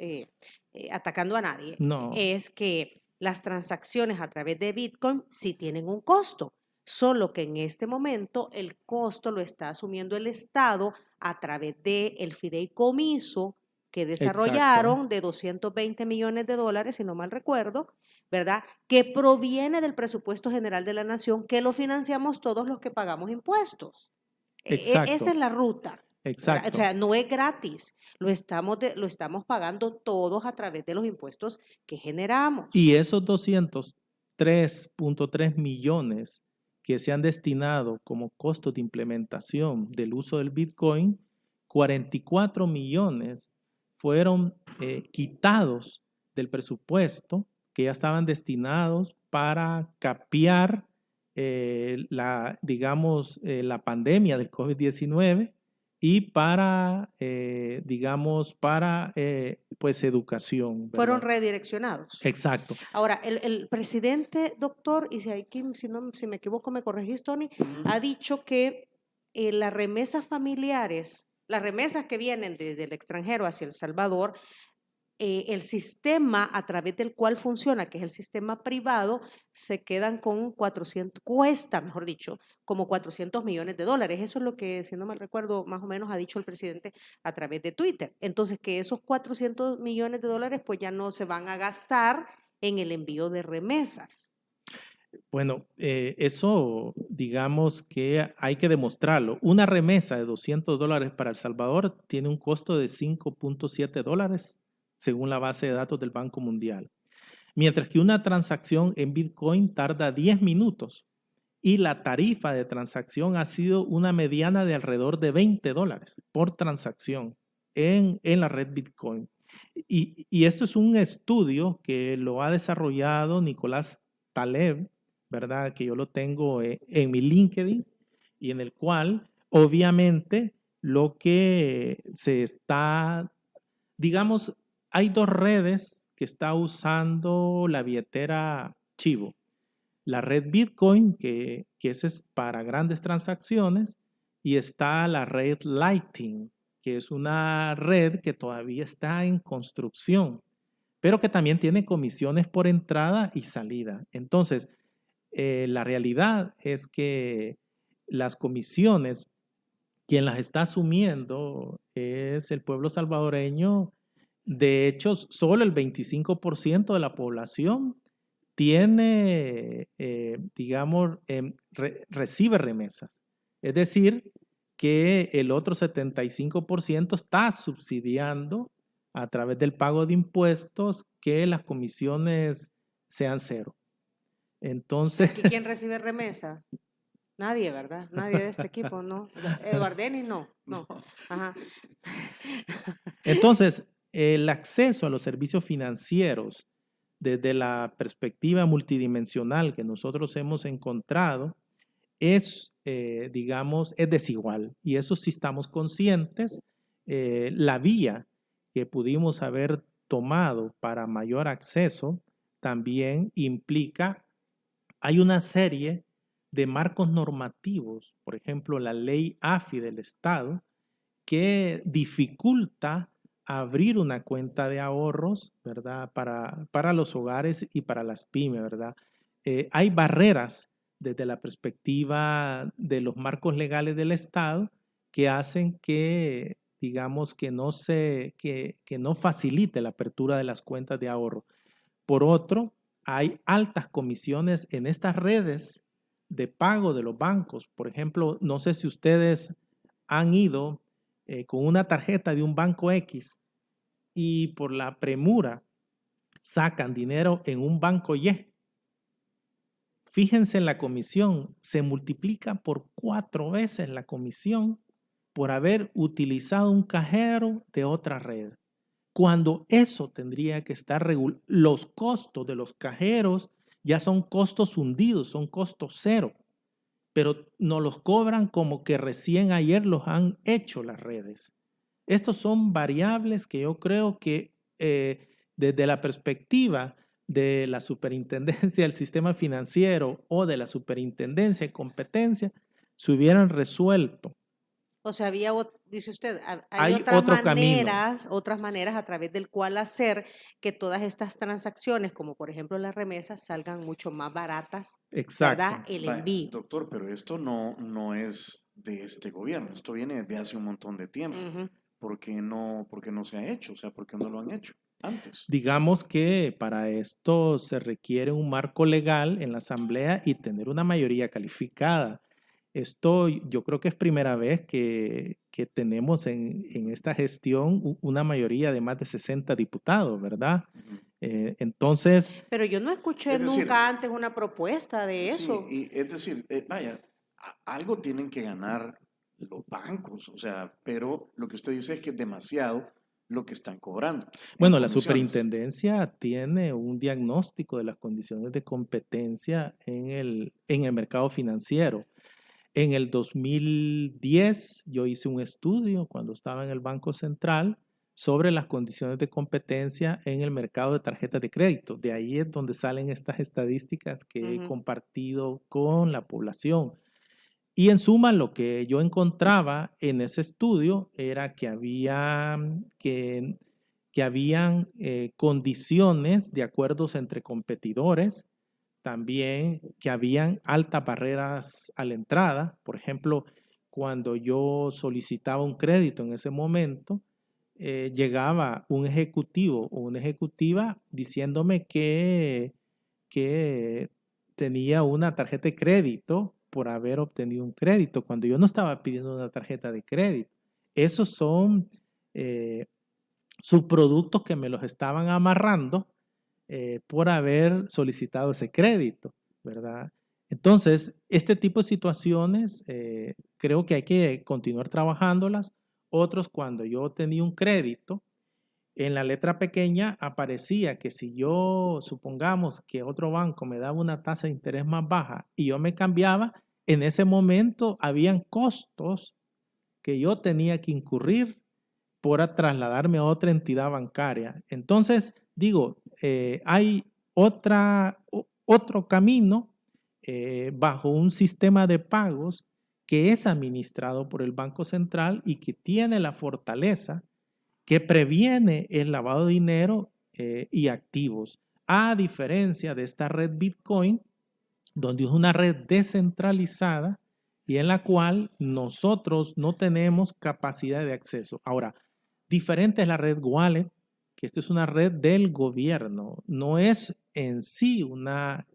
Speaker 2: atacando a nadie.
Speaker 4: No.
Speaker 2: Es que las transacciones a través de Bitcoin sí tienen un costo, solo que en este momento el costo lo está asumiendo el Estado a través del fideicomiso que desarrollaron de $220 millones, si no mal recuerdo, ¿verdad? Que proviene del presupuesto general de la nación, que lo financiamos todos los que pagamos impuestos.
Speaker 4: Exacto.
Speaker 2: Esa es la ruta.
Speaker 4: Exacto.
Speaker 2: O sea, no es gratis, lo estamos pagando todos a través de los impuestos que generamos.
Speaker 4: Y esos 203.3 millones que se han destinado como costos de implementación del uso del Bitcoin, 44 millones fueron quitados del presupuesto que ya estaban destinados para capear la pandemia del COVID-19 y para, pues, educación,
Speaker 2: Fueron
Speaker 4: ¿verdad?
Speaker 2: redireccionados.
Speaker 4: Exacto.
Speaker 2: Ahora, el presidente, doctor, y si me equivoco me corregís, Tony, ha dicho que las remesas familiares, las remesas que vienen desde el extranjero hacia El Salvador, el sistema a través del cual funciona, que es el sistema privado, se quedan con 400, cuesta, mejor dicho, como 400 millones de dólares. Eso es lo que, si no mal recuerdo, más o menos ha dicho el presidente a través de Twitter. Entonces, que esos 400 millones de dólares pues ya no se van a gastar en el envío de remesas.
Speaker 4: Bueno, eso digamos que hay que demostrarlo. Una remesa de $200 para El Salvador tiene un costo de $5.7 según la base de datos del Banco Mundial. Mientras que una transacción en Bitcoin tarda 10 minutos y la tarifa de transacción ha sido una mediana de alrededor de $20 por transacción en la red Bitcoin. Y esto es un estudio que lo ha desarrollado Nicolás Taleb, ¿verdad? Que yo lo tengo en mi LinkedIn y en el cual obviamente lo que se está, digamos, hay dos redes que está usando la billetera Chivo. La red Bitcoin, que esa es para grandes transacciones, y está la red Lightning, que es una red que todavía está en construcción, pero que también tiene comisiones por entrada y salida. Entonces, la realidad es que las comisiones, quien las está asumiendo es el pueblo salvadoreño. De hecho, solo el 25% de la población tiene, recibe remesas. Es decir, que el otro 75% está subsidiando a través del pago de impuestos que las comisiones sean cero. Entonces,
Speaker 2: ¿Quién recibe remesa? Nadie, ¿verdad? Nadie de este equipo, ¿no? Eduard Denis, no. Ajá.
Speaker 4: entonces, el acceso a los servicios financieros desde la perspectiva multidimensional que nosotros hemos encontrado es, es desigual. Y eso sí estamos conscientes. La vía que pudimos haber tomado para mayor acceso también implica, hay una serie de marcos normativos, por ejemplo, la ley AFI del Estado, que dificulta abrir una cuenta de ahorros, ¿verdad? Para los hogares y para las pymes, ¿verdad? Hay barreras desde la perspectiva de los marcos legales del Estado que hacen que, digamos, que no facilite la apertura de las cuentas de ahorro. Por otro, hay altas comisiones en estas redes de pago de los bancos. Por ejemplo, no sé si ustedes han ido con una tarjeta de un banco X y por la premura sacan dinero en un banco Y. Fíjense en la comisión, se multiplica por 4 veces la comisión por haber utilizado un cajero de otra red. Cuando eso tendría que estar regulado, los costos de los cajeros ya son costos hundidos, son costos cero, pero nos los cobran como que recién ayer los han hecho las redes. Estos son variables que yo creo que desde la perspectiva de la superintendencia del sistema financiero o de la superintendencia de competencia se hubieran resuelto.
Speaker 2: O sea, dice usted,
Speaker 4: Hay
Speaker 2: otras
Speaker 4: otro camino.
Speaker 2: otras maneras a través del cual hacer que todas estas transacciones, como por ejemplo las remesas, salgan mucho más baratas,
Speaker 4: Exacto.
Speaker 2: ¿verdad? El envío.
Speaker 3: Doctor, pero esto no es de este gobierno, esto viene de hace un montón de tiempo. ¿Por qué no se ha hecho? O sea, ¿por qué no lo han hecho antes?
Speaker 4: Digamos que para esto se requiere un marco legal en la Asamblea y tener una mayoría calificada. Yo creo que es primera vez que tenemos en esta gestión una mayoría de más de 60 diputados, ¿verdad?
Speaker 3: Ujú.
Speaker 4: Entonces,
Speaker 2: Pero yo no escuché
Speaker 3: Es decir,
Speaker 2: nunca antes una propuesta de
Speaker 3: sí,
Speaker 2: eso.
Speaker 3: y es decir, vaya, algo tienen que ganar los bancos, o sea, pero lo que usted dice es que es demasiado lo que están cobrando en
Speaker 4: bueno, la
Speaker 3: comisiones.
Speaker 4: superintendencia tiene un diagnóstico de las condiciones de competencia en el mercado financiero. En el 2010 yo hice un estudio cuando estaba en el Banco Central sobre las condiciones de competencia en el mercado de tarjetas de crédito. De ahí es donde salen estas estadísticas que he
Speaker 2: Ujú.
Speaker 4: compartido con la población. Y en suma, lo que yo encontraba en ese estudio era que habían condiciones de acuerdos entre competidores, también que habían altas barreras a la entrada. Por ejemplo, cuando yo solicitaba un crédito en ese momento, llegaba un ejecutivo o una ejecutiva diciéndome que tenía una tarjeta de crédito por haber obtenido un crédito, cuando yo no estaba pidiendo una tarjeta de crédito. Esos son eh, subproductos que me los estaban amarrando por haber solicitado ese crédito, ¿verdad? Entonces, este tipo de situaciones creo que hay que continuar trabajándolas. Otros, cuando yo tenía un crédito, en la letra pequeña aparecía que si yo, supongamos que otro banco me daba una tasa de interés más baja y yo me cambiaba, en ese momento habían costos que yo tenía que incurrir por trasladarme a otra entidad bancaria. Entonces, digo, hay otro camino bajo un sistema de pagos que es administrado por el Banco Central y que tiene la fortaleza que previene el lavado de dinero y activos, a diferencia de esta red Bitcoin, donde es una red descentralizada y en la cual nosotros no tenemos capacidad de acceso. Ahora, diferente es la red Wallet, que esta es una red del gobierno, no es en sí la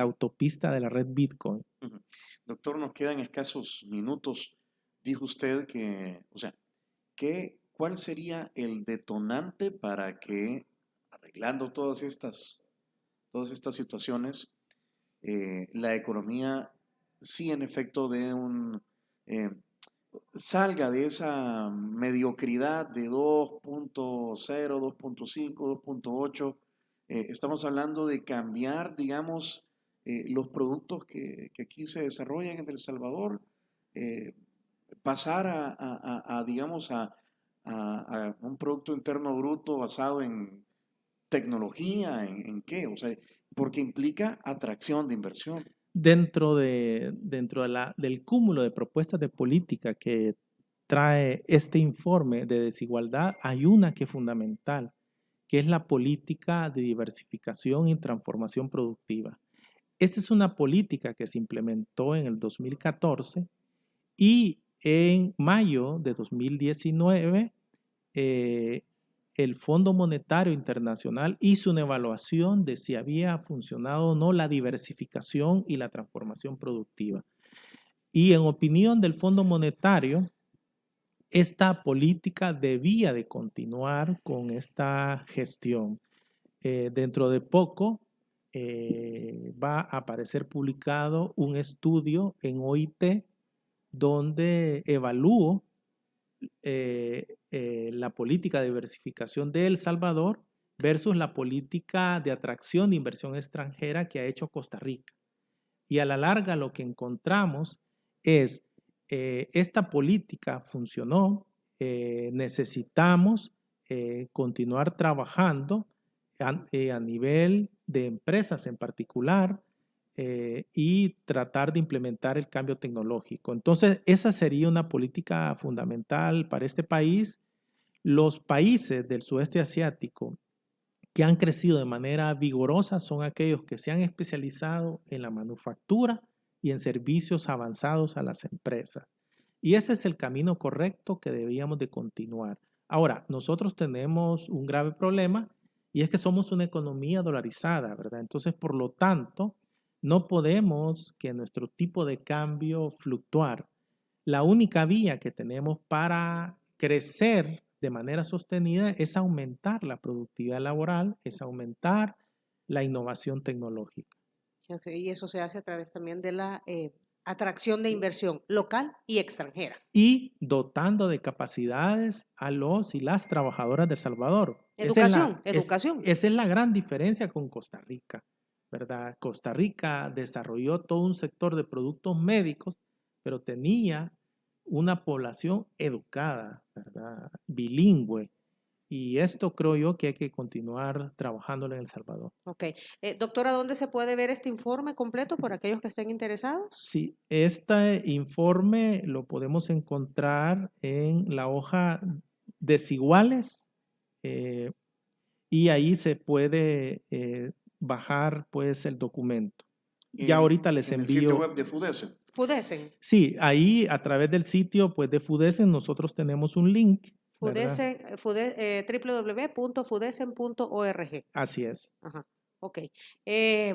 Speaker 4: autopista de la red Bitcoin.
Speaker 3: Ujú. Doctor, nos quedan escasos minutos. Dijo usted que, o sea, ¿cuál sería el detonante para que, arreglando todas estas situaciones, la economía sí en efecto eh, salga de esa mediocridad de 2.0, 2.5, 2.8? Estamos hablando de cambiar, digamos, los productos que aquí se desarrollan en El Salvador, eh, pasar digamos, a un Producto Interno Bruto basado en tecnología, ¿en qué? O sea, porque implica atracción de inversión.
Speaker 4: Del cúmulo de propuestas de política que trae este informe de desigualdad, hay una que es fundamental, que es la política de diversificación y transformación productiva. Esta es una política que se implementó en el 2014 y en mayo de 2019 el Fondo Monetario Internacional hizo una evaluación de si había funcionado o no la diversificación y la transformación productiva. Y en opinión del Fondo Monetario, esta política debía de continuar con esta gestión. Dentro de poco va a aparecer publicado un estudio en OIT donde evalúo la política de diversificación de El Salvador versus la política de atracción de inversión extranjera que ha hecho Costa Rica. Y a la larga lo que encontramos es esta política funcionó, necesitamos continuar trabajando a nivel de empresas en particular y tratar de implementar el cambio tecnológico. Entonces, esa sería una política fundamental para este país. Los países del sudeste asiático que han crecido de manera vigorosa son aquellos que se han especializado en la manufactura y en servicios avanzados a las empresas. Y ese es el camino correcto que debíamos de continuar. Ahora, nosotros tenemos un grave problema y es que somos una economía dolarizada, ¿verdad? Entonces, por lo tanto, No podemos que nuestro tipo de cambio fluctuar. La única vía que tenemos para crecer de manera sostenida es aumentar la productividad laboral, es aumentar la innovación tecnológica.
Speaker 2: Ok, y eso se hace a través también de la atracción de inversión local y extranjera.
Speaker 4: Y dotando de capacidades a los y las trabajadoras de El Salvador.
Speaker 2: Educación.
Speaker 4: Esa es la gran diferencia con Costa Rica, ¿verdad? Costa Rica desarrolló todo un sector de productos médicos, pero tenía una población educada, ¿verdad? Bilingüe. Y esto creo yo que hay que continuar trabajándolo en El Salvador.
Speaker 2: Ok. Doctora, ¿dónde se puede ver este informe completo por aquellos que estén interesados?
Speaker 4: Sí, este informe lo podemos encontrar en la hoja Desiguales y ahí se puede bajar pues el documento. Ya ahorita les
Speaker 3: en el sitio
Speaker 4: envío.
Speaker 3: web de FUDESE.
Speaker 2: FUDESEN.
Speaker 4: Sí, ahí a través del sitio pues de FUDESEN nosotros tenemos un link, ¿verdad?
Speaker 2: www.fudesen.org.
Speaker 4: Así es.
Speaker 2: Ajá. Ok.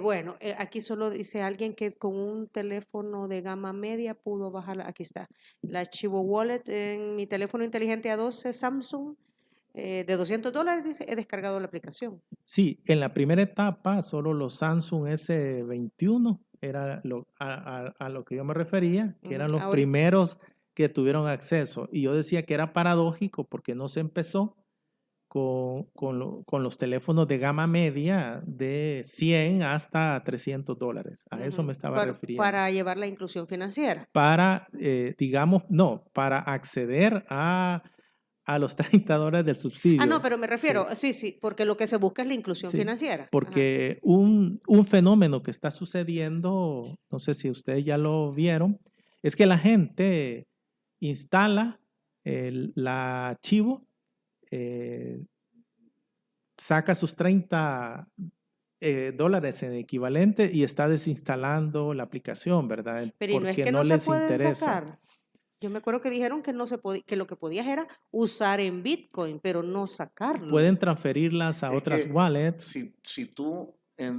Speaker 2: Bueno, aquí solo dice alguien que con un teléfono de gama media pudo bajar, aquí está, la Chivo Wallet en mi teléfono inteligente A12 Samsung de $200, dice, he descargado la aplicación.
Speaker 4: Sí, en la primera etapa solo los Samsung S21 era a lo que yo me refería, que eran los primeros que tuvieron acceso. Y yo decía que era paradójico porque no se empezó con los teléfonos de gama media de 100 hasta $300. A eso me estaba refiriendo.
Speaker 2: Para llevar la inclusión financiera.
Speaker 4: Para, digamos, no, para acceder a los $30 del subsidio.
Speaker 2: Ah, no, pero me refiero, sí, porque lo que se busca es la inclusión financiera.
Speaker 4: Porque un fenómeno que está sucediendo, no sé si ustedes ya lo vieron, es que la gente instala la Chivo, saca sus $30 en equivalente y está desinstalando la aplicación, ¿verdad?
Speaker 2: Pero
Speaker 4: porque
Speaker 2: no es que
Speaker 4: no
Speaker 2: no
Speaker 4: les
Speaker 2: se pueden
Speaker 4: interesa.
Speaker 2: sacar. Yo me acuerdo que dijeron que no se podía, que lo que podías era usar en Bitcoin, pero no sacarlo.
Speaker 4: Pueden transferirlas a otras wallets.
Speaker 3: Si tú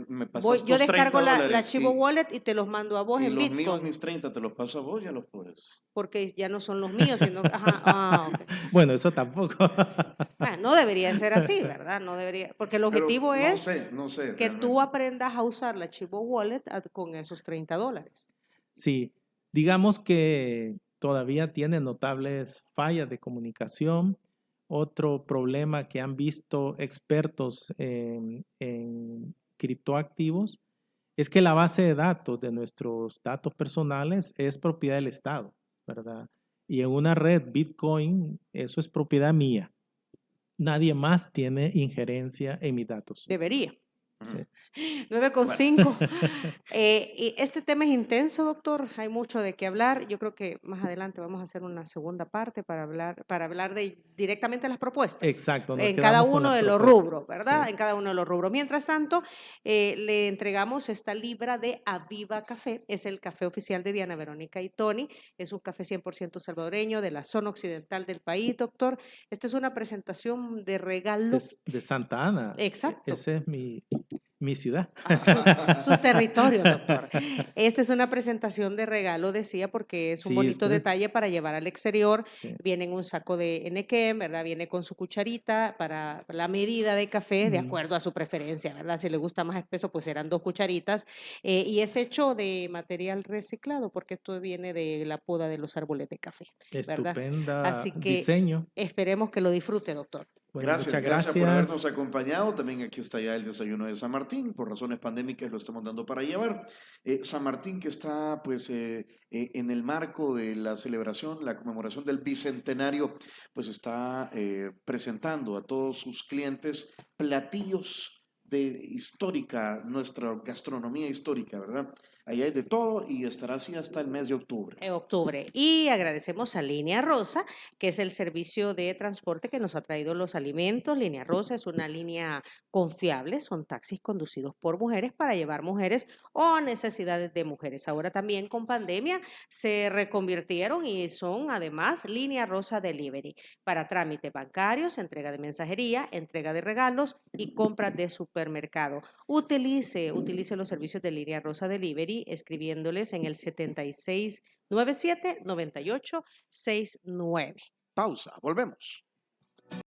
Speaker 3: me pasas
Speaker 2: Yo descargo
Speaker 3: $30
Speaker 2: la Chivo Wallet y te los mando a vos en
Speaker 3: los
Speaker 2: Bitcoin.
Speaker 3: míos, mis 30, te los paso a vos, ya los puedes.
Speaker 2: Porque ya no son los míos, sino okay.
Speaker 4: Bueno, eso tampoco.
Speaker 2: No debería ser así, ¿verdad? No debería, porque el objetivo es
Speaker 3: que
Speaker 2: realmente tú aprendas a usar la Chivo Wallet con esos $30.
Speaker 4: Sí, digamos que todavía tiene notables fallas de comunicación. Otro problema que han visto expertos en criptoactivos es que la base de datos de nuestros datos personales es propiedad del Estado, ¿verdad? Y en una red Bitcoin, eso es propiedad mía. Nadie más tiene injerencia en mis datos.
Speaker 2: Debería.
Speaker 4: Sí.
Speaker 2: 9:05. Este tema es intenso, doctor. Hay mucho de qué hablar. Yo creo que más adelante vamos a hacer una segunda parte para hablar directamente de las propuestas.
Speaker 4: Exacto.
Speaker 2: En cada uno de los rubros, ¿verdad? Sí. En cada uno de los rubros. Mientras tanto, le entregamos esta libra de Aviva Café. Es el café oficial de Diana Verónica y Tony. Es un café 100% salvadoreño de la zona occidental del país, doctor. Esta es una presentación de regalo.
Speaker 4: De Santa Ana.
Speaker 2: Exacto.
Speaker 4: Ese es mi ciudad.
Speaker 2: Sus territorios, doctor. Esta es una presentación de regalo, decía, porque es un bonito detalle para llevar al exterior. Sí. Viene en un saco de enequén, ¿verdad? Viene con su cucharita para la medida de café, de acuerdo a su preferencia, ¿verdad? Si le gusta más espeso, pues serán 2 cucharitas. Y es hecho de material reciclado, porque esto viene de la poda de los árboles de café, ¿verdad?
Speaker 4: Estupenda
Speaker 2: Así que
Speaker 4: diseño.
Speaker 2: Esperemos que lo disfrute, doctor.
Speaker 3: Bueno, muchas gracias por habernos acompañado. También aquí está ya el desayuno de San Martín. Por razones pandémicas lo estamos dando para llevar. San Martín, que está pues en el marco de la celebración, la conmemoración del bicentenario, pues está presentando a todos sus clientes platillos de histórica, nuestra gastronomía histórica, ¿verdad? Ahí hay de todo y estará así hasta el mes de octubre.
Speaker 2: En octubre. Y agradecemos a Línea Rosa, que es el servicio de transporte que nos ha traído los alimentos. Línea Rosa es una línea confiable, son taxis conducidos por mujeres para llevar mujeres o necesidades de mujeres. Ahora también con pandemia se reconvirtieron y son además Línea Rosa Delivery para trámites bancarios, entrega de mensajería, entrega de regalos y compras de supermercado. Utilice los servicios de Línea Rosa Delivery escribiéndoles en el 7697-9869.
Speaker 3: Pausa, volvemos.